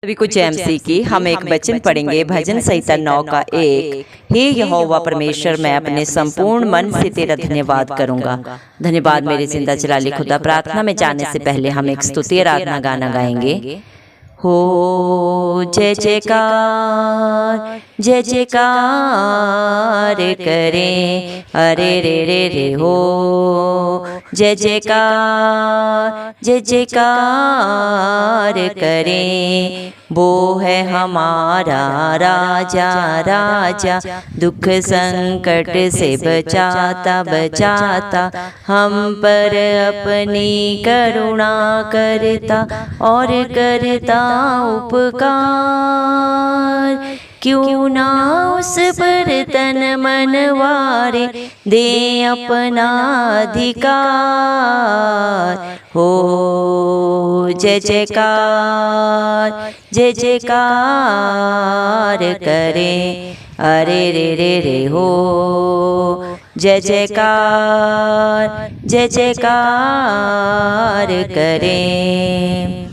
सभी को जय मसीह की। हम एक वचन पढ़ेंगे भजन संहिता 9 का 1। हे यहोवा परमेश्वर, मैं अपने संपूर्ण मन से तेरा धन्यवाद करूंगा। धन्यवाद मेरे जिंदा जलाली खुदा। प्रार्थना में जाने से पहले हम एक स्तुति आराधना गाना गाएंगे। हो जय जयकार, जय जयकार करें, अरे रे रे रे हो। जय जयकार, जय जयकार करें, वो है हमारा राजा राजा। दुख संकट से बचाता बचाता, हम पर अपनी करुणा करता और करता उपकार। क्यों ना उस पर तन मन वारे, दे अपना अधिकार। हो जय जयकार, जय जयकार करें, अरे रे रे रे हो। जय जयकार, जय जयकार करें।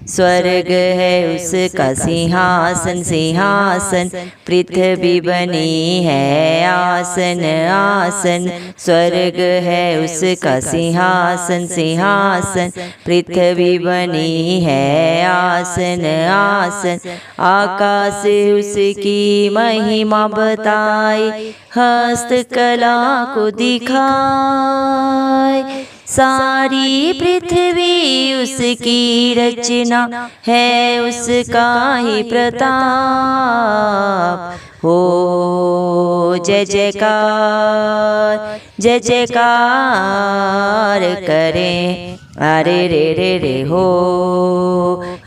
स्वर्ग है उसका सिंहासन सिंहासन, पृथ्वी बनी है आसन आसन। स्वर्ग है उसका सिंहासन सिंहासन, पृथ्वी बनी है आसन आसन। आकाश उसकी महिमा बताए, हस्तकला को दिखाए। सारी पृथ्वी उसकी रचना है, उसका ही प्रताप। हो जय जयकार, जय जयकार करें, अरे रे रे रे हो।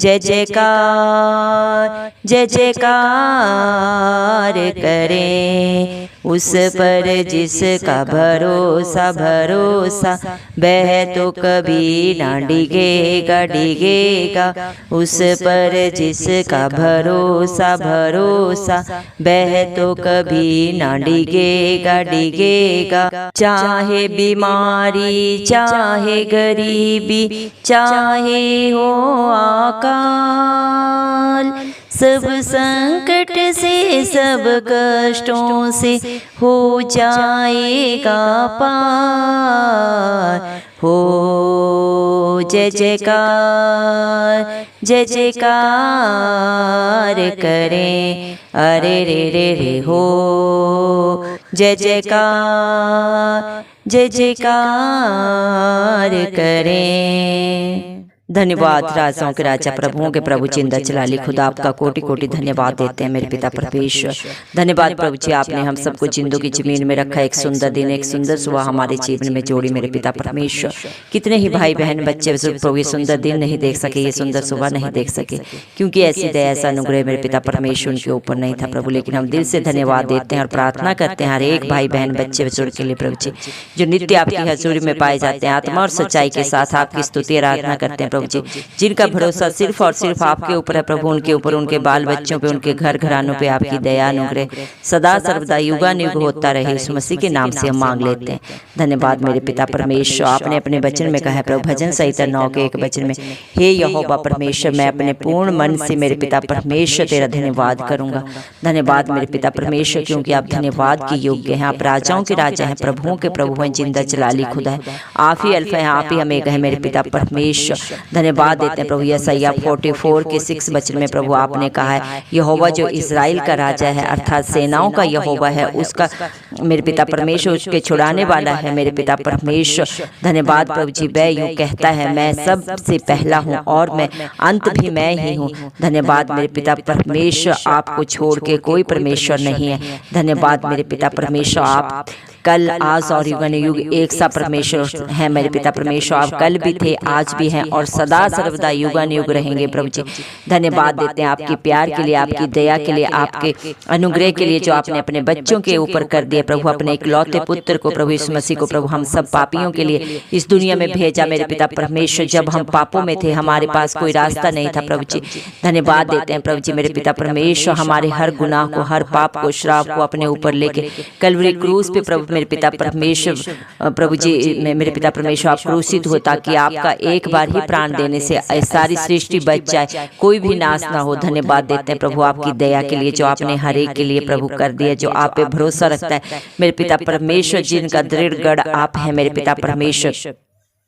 जय जयकार, जय जयकार करें, उस पर जिसका भरोसा भरोसा, वह तो कभी ना डिगेगा डिगेगा। उस पर जिसका भरोसा भरोसा, वह तो कभी ना डिगेगा डिगेगा। चाहे बीमारी चाहे गरीबी, चाहे हो अकाल, सब संकट से सब कष्टों से हो जाएगा पार। हो जय जयकार, जय जयकार करें, अरे रे रे रे हो। जय जयकार, जय जयकार करें। धन्यवाद राजाओं के राजा प्रभुओं के प्रभु जिंदा जलाली खुदा, आपका कोटि कोटि धन्यवाद देते हैं मेरे पिता परमेश्वर। धन्यवाद प्रभु जी, आपने हम सबको जिंदों की जमीन में रखा। एक सुंदर दिन, एक सुंदर सुबह हमारे जीवन में जोड़ी मेरे पिता परमेश्वर। कितने ही भाई बहन बच्चे प्रभु ये सुंदर दिन नहीं देख सके, ये सुंदर सुबह नहीं देख सके, क्योंकि ऐसी दया ऐसा अनुग्रह मेरे पिता परमेश्वर उनके ऊपर नहीं था प्रभु। लेकिन हम दिल से धन्यवाद देते हैं और प्रार्थना करते हैं हर एक भाई बहन बच्चे बुजुर्ग के लिए प्रभु जी, जो नित्य आपकी हजूरी में पाए जाते हैं। आत्मा और सच्चाई के साथ आपकी स्तुति आराधना करते हैं प्रभु जी, जिनका भरोसा सिर्फ और सिर्फ आपके ऊपर है प्रभु। उनके ऊपर, उनके बाल बच्चों पे, उनके घर घरानों पे आपकी दया अनुग्रह सदा सर्वदा युगानुयुग होता रहे। यीशु मसीह के नाम से हम मांग लेते हैं। धन्यवाद मेरे पिता परमेश्वर। आपने अपने वचन में कहा है प्रभु, भजन संहिता 9 के 1 वचन में, हे यहोवा परमेश्वर, मैं अपने पूर्ण मन से मेरे पिता परमेश्वर तेरा धन्यवाद करूंगा। धन्यवाद मेरे पिता परमेश्वर, क्योंकि आप धन्यवाद के योग्य हैं। आप राजाओं के राजा हैं, प्रभुओं के प्रभु हैं, जिंदा जलाली खुदा है। आप ही अल्फा हैं, आप ही ओमेगा है मेरे पिता परमेश्वर। धन्यवाद देते हैं प्रभु। यशायाह 44 के 6 वचन में प्रभु आपने कहा है, यहोवा जो इजराइल का राजा है, अर्थात सेनाओं का यहोवा है, उसका मेरे पिता परमेश्वर उसके छुड़ाने वाला है मेरे पिता परमेश्वर। धन्यवाद प्रभु जी। वह यूं कहता है, मैं सबसे पहला हूँ और मैं अंत भी मैं ही हूँ। धन्यवाद मेरे पिता परमेश्वर, आपको छोड़ के कोई परमेश्वर नहीं है। धन्यवाद मेरे पिता परमेश्वर, आप कल आज और युगानुयुग एक सा परमेश्वर हैं मेरे पिता परमेश्वर। आप कल भी थे, आज भी हैं और सदा सर्वदा युगानुयुग रहेंगे प्रभु जी। धन्यवाद देते हैं आपके प्यार के लिए, आपकी दया के लिए, आपके अनुग्रह के लिए जो आपने अपने बच्चों के ऊपर कर दिया प्रभु। अपने इकलौते पुत्र को प्रभु यीशु मसीह को प्रभु हम सब पापियों के लिए इस दुनिया में भेजा मेरे पिता परमेश्वर। जब हम पापों में थे, हमारे पास कोई रास्ता नहीं था प्रभु जी। धन्यवाद देते हैं प्रभु जी मेरे पिता परमेश्वर, हमारे हर गुनाह को, हर पाप को, श्राप को अपने ऊपर लेके कलवरी क्रूस पे प्रभु मेरे पिता परमेश्वर, प्रभु जी मेरे पिता परमेश्वर, आप क्रूसित हो ताकि आपका एक बार ही प्राण देने से सारी सृष्टि बच जाए, कोई भी नाश ना हो। धन्यवाद देते हैं प्रभु आपकी दया के लिए जो आपने हर एक के लिए प्रभु कर दिया, जो आप पे भरोसा रखता है मेरे पिता परमेश्वर, जिनका दृढ़ गढ़ आप है मेरे पिता परमेश्वर।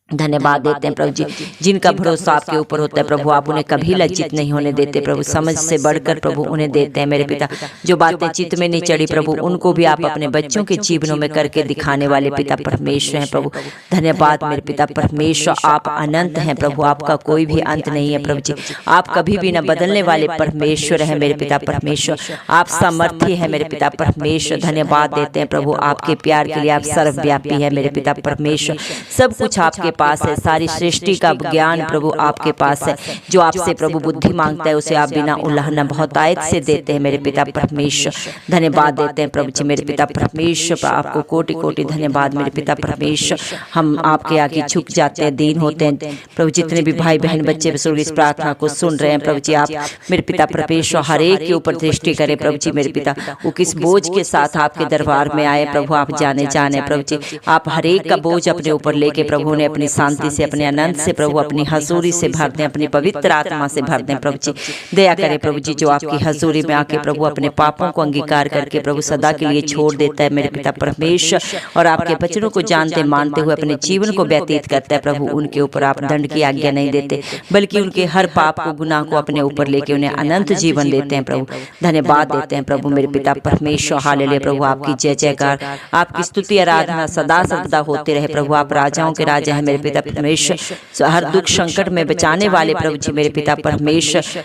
धन्यवाद देते हैं प्रभु जी, जिनका भरोसा आपके ऊपर होता है प्रभु, आप उन्हें कभी लज्जित नहीं होने देते प्रभु, समझ से बढ़कर प्रभु उन्हें देते हैं मेरे पिता। जो बातें चित्त में नहीं चढ़ी प्रभु, उनको भी आप अपने बच्चों के जीवनों में करके दिखाने वाले पिता परमेश्वर हैं प्रभु। धन्यवाद मेरे पिता परमेश्वर, आप अनंत हैं प्रभु, आपका कोई भी अंत नहीं है प्रभु जी। आप कभी भी न बदलने वाले परमेश्वर है मेरे पिता परमेश्वर, आप सामर्थ्य है मेरे पिता परमेश्वर। धन्यवाद देते हैं प्रभु आपके प्यार के लिए, आप सर्वव्यापी है मेरे पिता परमेश्वर, सब कुछ आपके पास है, सारी सृष्टि का ज्ञान प्रभु आपके पास है। जो आपसे प्रभु बुद्धि मांगता है उसे आप बिना उल्लंघन बहुतायत से देते हैं मेरे पिता परमेश्वर। धन्यवाद देते हैं प्रभु जी मेरे पिता परमेश्वर, आपको कोटि कोटि धन्यवाद मेरे पिता परमेश्वर। हम आपके आगे झुक जाते हैं, दीन होते हैं प्रभु। जितने भी भाई बहन बच्चे इस प्रार्थना को सुन रहे हैं प्रभु जी, आप मेरे पिता परमेश्वर हर एक के ऊपर दृष्टि करें प्रभु जी मेरे पिता। वो किस बोझ के साथ आपके दरबार में आए प्रभु, आप जाने प्रभु जी, आप हर एक का बोझ अपने ऊपर लेके प्रभु ने अपनी शांति से, अपने आनंद से प्रभु, अपनी हजूरी से भर दें, अपनी पवित्र आत्मा से भर दें प्रभु जी। दया करें प्रभु जी, जो आपकी हजूरी में आके प्रभु अपने पापों को अंगीकार करके प्रभु सदा के लिए छोड़ देता है मेरे पिता परमेश्वर, और आपके वचनों को जानते मानते हुए अपने जीवन को व्यतीत करता है प्रभु, उनके ऊपर आप दंड की आज्ञा नहीं देते, बल्कि उनके हर पाप को, गुनाह को अपने ऊपर लेके उन्हें अनंत जीवन देते हैं प्रभु। धन्यवाद देते हैं प्रभु मेरे पिता परमेश्वर। हालेलुया प्रभु, आपकी जय जयकार, आपकी स्तुति आराधना सदा सर्वदा होते रहे प्रभु। आप राजाओं के राजा हैं मेरे पिता परमेश्वर, हर दुख संकट में बचाने वाले प्रभु जी मेरे पिता परमेश्वर।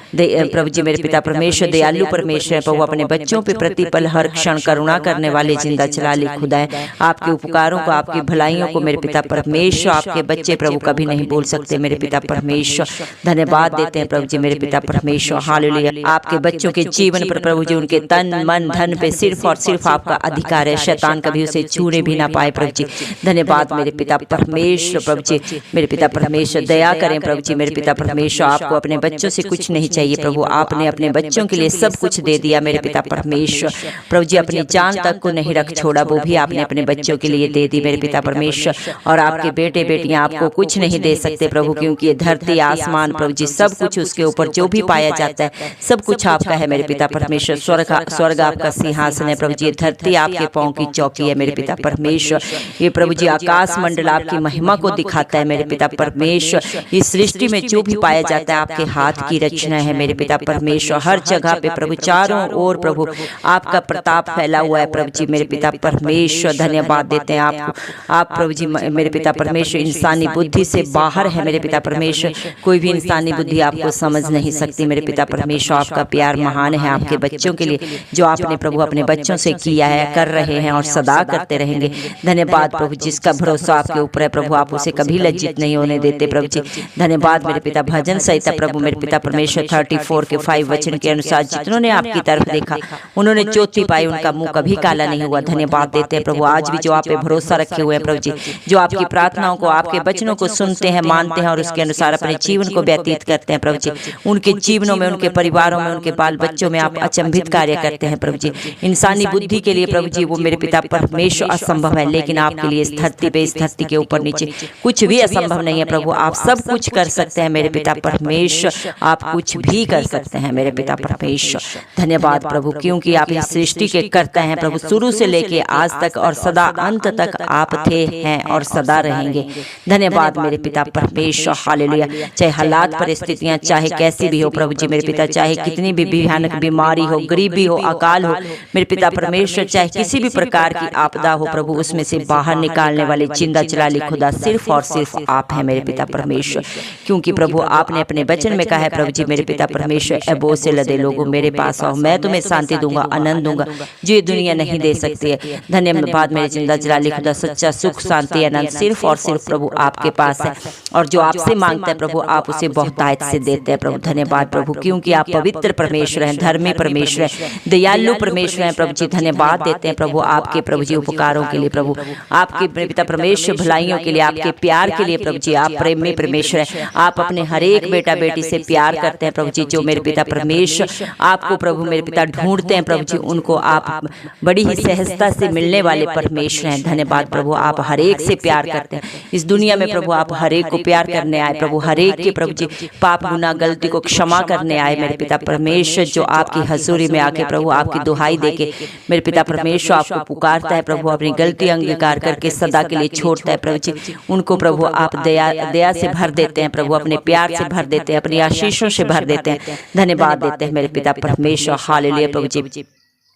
प्रभु जी मेरे पिता परमेश्वर दयालु परमेश्वर प्रभु, अपने बच्चों पे प्रतिपल हर क्षण करुणा करने वाले जिंदा चलाली खुदा है। आपके उपकारों को, आपकी भलाइयों को मेरे पिता परमेश्वर आपके बच्चे प्रभु कभी नहीं बोल सकते मेरे पिता परमेश्वर। धन्यवाद देते हैं प्रभु जी मेरे पिता परमेश्वर। हालेलुया, आपके बच्चों के जीवन पर प्रभु जी, उनके तन मन धन पे सिर्फ और सिर्फ आपका अधिकार है, शैतान कभी उसे छूने भी ना पाए प्रभु जी। धन्यवाद मेरे पिता परमेश्वर प्रभु जी मेरे पिता परमेश्वर, दया करें प्रभु जी मेरे पिता परमेश्वर। आपको अपने बच्चों से कुछ नहीं चाहिए प्रभु, आपने अपने बच्चों के लिए सब कुछ दे दिया मेरे पिता परमेश्वर। प्रभु जी अपनी जान तक को नहीं रख छोड़ा, वो भी आपने अपने बच्चों के लिए दे दी मेरे पिता परमेश्वर। और आपके बेटे बेटियां आपको कुछ नहीं दे सकते प्रभु, क्योंकि ये धरती आसमान प्रभु जी सब कुछ, उसके ऊपर जो भी पाया जाता है सब कुछ आपका है मेरे पिता परमेश्वर। स्वर्ग आपका सिंहासन है प्रभु जी, धरती आपके पांव की चौकी है मेरे पिता परमेश्वर। ये प्रभु जी आकाश मंडल आपकी महिमा को दिखाता है मेरे पिता परमेश्वर। इस सृष्टि में जो भी पाया जाता है आपके हाथ की रचना है मेरे पिता परमेश्वर। हर जगह पे प्रभु, चारों ओर प्रभु आपका प्रताप फैला हुआ है प्रभु जी मेरे पिता परमेश्वर। धन्यवाद देते हैं आपको, आप प्रभु जी मेरे पिता परमेश्वर इंसानी बुद्धि से बाहर है मेरे पिता परमेश्वर। कोई भी इंसानी बुद्धि आपको समझ नहीं सकती मेरे पिता परमेश्वर। आपका प्यार महान है आपके बच्चों के लिए, जो आपने प्रभु अपने बच्चों से किया है, कर रहे हैं और सदा करते रहेंगे। धन्यवाद प्रभु, जिसका भरोसा आपके ऊपर है प्रभु, आप उसे कभी लज्जित नहीं होने देते प्रभु जी। धन्यवाद मेरे पिता। भजन संहिता प्रभु मेरे पिता परमेश्वर 34 के 5 वचन के अनुसार, जितनों ने आपकी तरफ देखा उन्होंने ज्योति पाई, उनका मुंह कभी काला नहीं हुआ। धन्यवाद देते हैं प्रभु, आज भी जो आप पे भरोसा रखे हुए हैं प्रभु जी, जो आपकी प्रार्थनाओं को, आपके वचनों को सुनते हैं, मानते हैं और उसके अनुसार अपने जीवन को व्यतीत करते हैं प्रभु जी, उनके जीवनों में, उनके परिवारों में, उनके बाल बच्चों में आप अचंभित कार्य करते हैं प्रभु जी। इंसानी बुद्धि के लिए प्रभु जी वो मेरे पिता परमेश्वर असंभव है, लेकिन आपके लिए इस धरती पे, इस धरती के ऊपर नीचे कुछ भी असंभव नहीं है प्रभु। आप सब कुछ कर सकते हैं मेरे पिता परमेश्वर, आप कुछ भी कर सकते हैं मेरे पिता परमेश्वर। धन्यवाद प्रभु, क्योंकि आप इस सृष्टि के करता हैं प्रभु, शुरू से लेके आज तक और सदा अंत तक आप थे, हैं और सदा रहेंगे। धन्यवाद मेरे पिता परमेश्वर। हालेलुया, चाहे हालात परिस्थितियां चाहे कैसी भी हो प्रभु जी मेरे पिता, चाहे कितनी भी भयानक बीमारी हो, गरीबी हो, अकाल हो मेरे पिता परमेश्वर, चाहे किसी भी प्रकार की आपदा हो प्रभु, उसमें से बाहर निकालने वाले जिंदा चलाली खुदा सिर्फ और सिर्फ आप हैं मेरे पिता परमेश्वर। क्योंकि प्रभु आपने अपने वचन में कहा है प्रभु जी मेरे पिता परमेश्वर, ए बोझ से लदे लोगों मेरे पास आओ, मैं तुम्हें शांति दूंगा, आनंद दूंगा जो ये दुनिया नहीं दे सकती है। धन्यवाद मेरे जिंदा जलाली खुदा, सच्चा सुख, शांति, आनंद सिर्फ और सिर्फ प्रभु आपके पास है, और जो आपसे मांगता है प्रभु आप उसे बहुतायत से देते हैं प्रभु। धन्यवाद प्रभु, क्योंकि आप पवित्र परमेश्वर हैं, धर्मी परमेश्वर हैं, दयालु परमेश्वर हैं प्रभु जी। धन्यवाद देते हैं प्रभु आपके प्रभु जी उपकारों के लिए प्रभु, आपके पिता परमेश्वर भलाइयों के लिए, आपके प्यार के लिए प्रभु जी आप प्रेमी परमेश्वर हैं। आप अपने हर एक बेटा बेटी से प्यार करते हैं प्रभु जी। जो मेरे पिता परमेश्वर आपको प्रभु मेरे पिता ढूंढते हैं प्रभु जी, उनको आप बड़ी ही सहजता से मिलने वाले परमेश्वर हैं। धन्यवाद प्रभु, आप हर एक से प्यार करते हैं। इस दुनिया में प्रभु आप हर एक को प्यार करने आए प्रभु, हर एक के प्रभु जी पाप गुनाह गलती को क्षमा करने आए मेरे पिता परमेश्वर। जो आपकी हजूरी में आके प्रभु आपकी दुहाई देके मेरे पिता परमेश्वर आपको पुकारता है प्रभु, अपनी गलती अंगीकार करके सदा के लिए छोड़ता है प्रभु जी, उनको प्रभु आप दया से भर देते हैं प्रभु, अपने प्यार से भर देते हैं, अपनी आशीषों से भर देते हैं। धन्यवाद देते हैं मेरे पिता परमेश्वर। हालेलुया प्रभु जी,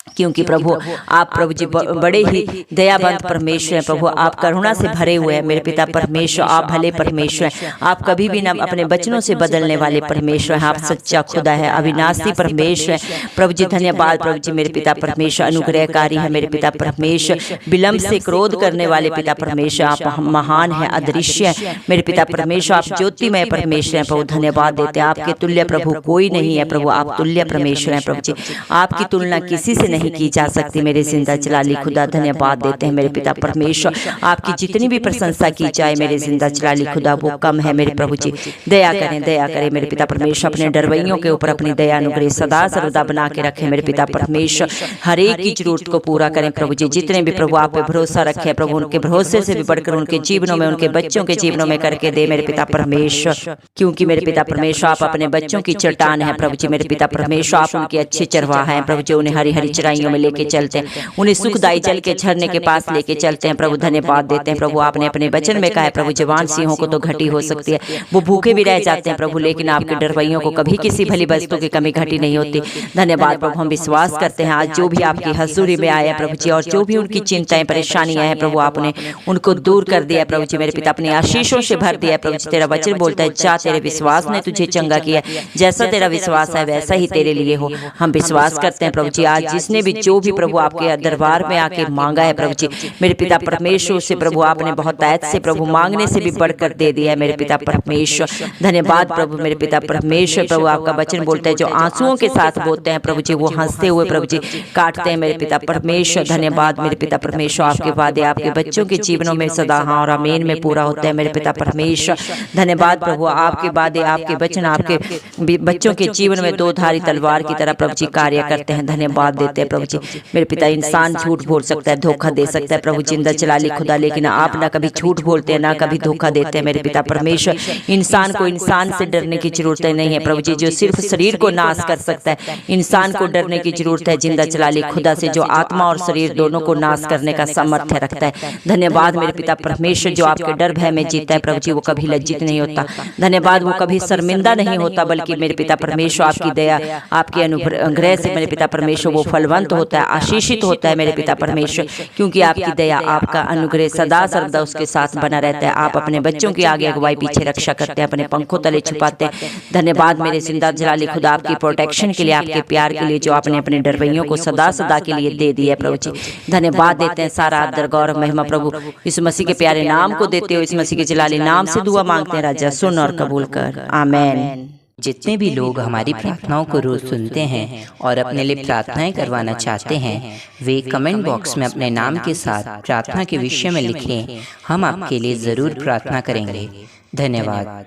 क्योंकि प्रभु आप प्रभु जी बड़े ही दयावंत परमेश्वर हैं प्रभु, आप करुणा से भरे हुए हैं मेरे पिता परमेश्वर। आप भले परमेश्वर हैं, आप कभी भी ना अपने वचनों से बदलने वाले परमेश्वर हैं। आप सच्चा खुदा है, अविनाशी परमेश्वर है प्रभु जी। धन्यवाद प्रभु जी मेरे पिता परमेश्वर, अनुग्रहकारी है मेरे पिता परमेश्वर, विलंब से क्रोध करने वाले पिता परमेश्वर। आप महान है, अदृश्य है मेरे पिता परमेश्वर, आप ज्योतिमय परमेश्वर हैं प्रभु। धन्यवाद देते हैं, आपके तुल्य प्रभु कोई नहीं है प्रभु, आप तुल्य परमेश्वर हैं प्रभु जी। आपकी तुलना किसी से नहीं की जा सकती मेरे जिंदा जलाली खुदा। धन्यवाद देते हैं मेरे पिता परमेश्वर, आपकी जितनी भी प्रशंसा की जाए मेरे जिंदा जलाली खुदा वो कम है मेरे प्रभु जी। दया करें मेरे पिता परमेश्वर, अपने डरवैयों के ऊपर अपनी दया अनुग्रह सदा सर्वदा बना के रखें मेरे पिता परमेश्वर। हर एक की जरूरत को पूरा करें प्रभु जी। जितने भी प्रभु आप पे भरोसा रखे प्रभु, उनके भरोसे से भी बढ़कर उनके जीवनों में, उनके बच्चों के जीवनों में करके दे मेरे पिता परमेश्वर। क्योंकि मेरे पिता परमेश्वर आप अपने बच्चों की चट्टान है प्रभु जी मेरे पिता परमेश्वर। आप उनके अच्छे चरवाहा हैं प्रभु जी, उन्हें हरी हरी चराइयों में लेके चलते हैं, उन्हें सुखदायी जल के झरने के पास लेके चलते हैं प्रभु। धन्यवाद देते हैं प्रभु, आपने अपने वचन में कहा है प्रभु, जवान सिंहों को तो घटी हो सकती है, वो भूखे भी रह जाते हैं प्रभु, लेकिन आपके डरवैयों को कभी किसी भली वस्तु की कमी घटी नहीं होती। धन्यवाद प्रभु, हम विश्वास करते हैं आज जो भी आपकी हजूरी में आया प्रभु जी, और जो भी उनकी चिंताएं परेशानियां हैं प्रभु, आपने उनको दूर कर दिया प्रभु जी मेरे पिता, अपनी आशीषों से भर दिया प्रभु जी। तेरा वचन बोलता है जा तेरे विश्वास ने तुझे चंगा किया, जैसा तेरा विश्वास है वैसा ही तेरे लिए हो। हम विश्वास करते हैं प्रभु जी, आज जिसने भी जो भी प्रभु आपके दरबार में आके मांगा है प्रभु जी मेरे पिता परमेश्वर से प्रभु, आपने बहुत आयत से प्रभु मांगने से भी बढ़कर दे दिया है मेरे पिता परमेश्वर। धन्यवाद प्रभु मेरे पिता परमेश्वर। प्रभु आपका वचन बोलता है जो आंसुओं के साथ बोते हैं प्रभु जी, वो हंसते हुए प्रभु जी काटते हैं मेरे पिता परमेश्वर। धन्यवाद मेरे पिता परमेश्वर, आपके वादे आपके बच्चों के जीवनों में सदा हाँ और आमीन में पूरा होता है मेरे पिता परमेश्वर। धन्यवाद प्रभु, आपके वादे आपके वचन आपके बच्चों के जीवन में दो धारी तलवार की तरह प्रभु जी कार्य करते हैं। धन्यवाद देते हैं प्रभु जी मेरे पिता। इंसान झूठ बोल सकता है, धोखा दे सकता है प्रभु जिंदा जलाली खुदा, लेकिन आप ना कभी झूठ बोलते हैं ना कभी धोखा देते हैं मेरे पिता परमेश्वर। इंसान को इंसान से डरने की जरूरत नहीं है प्रभु जी, जो सिर्फ शरीर को नाश कर सकता है। इंसान को डरने की जरूरत है जिंदा जलाली खुदा से, जो आत्मा और शरीर दोनों को नाश करने का सामर्थ्य रखता है। धन्यवाद मेरे पिता परमेश्वर, जो आपके डर भय में जीता है प्रभु जी, वो कभी लज्जित नहीं होता। धन्यवाद, वो कभी शर्मिंदा नहीं होता, बल्कि मेरे पिता परमेश्वर आपकी दया आपके अनुग्रह से मेरे पिता परमेश्वर वो फलवंत होता है, आशीषित होता है मेरे पिता परमेश्वर, क्योंकि आपकी दया आपका अनुग्रह सदा सर्वदा उसके साथ बना रहता है। आप अपने बच्चों की आगे अगुवाई पीछे रक्षा करते हैं, अपने पंखों तले छुपाते हैं। धन्यवाद मेरे जिंदा जलाली खुदा, आपकी प्रोटेक्शन के लिए, आपके प्यार के लिए, जो आपने अपने डरवैयों को सदा सदा के लिए दे दिया प्रभु जी। धन्यवाद देते हैं, सारा आदर गौरव महिमा प्रभु इस मसीह के प्यारे नाम को देते हो। इस मसीह के जलाली नाम से दुआ मांगते हैं राजा, सुन और कबूल कर, आमीन। जितने भी लोग हमारी प्रार्थनाओं को रोज सुनते हैं और अपने लिए प्रार्थनाएं करवाना चाहते हैं, वे कमेंट बॉक्स में अपने नाम के साथ प्रार्थना के विषय में लिखें, हम आपके लिए जरूर प्रार्थना करेंगे। धन्यवाद।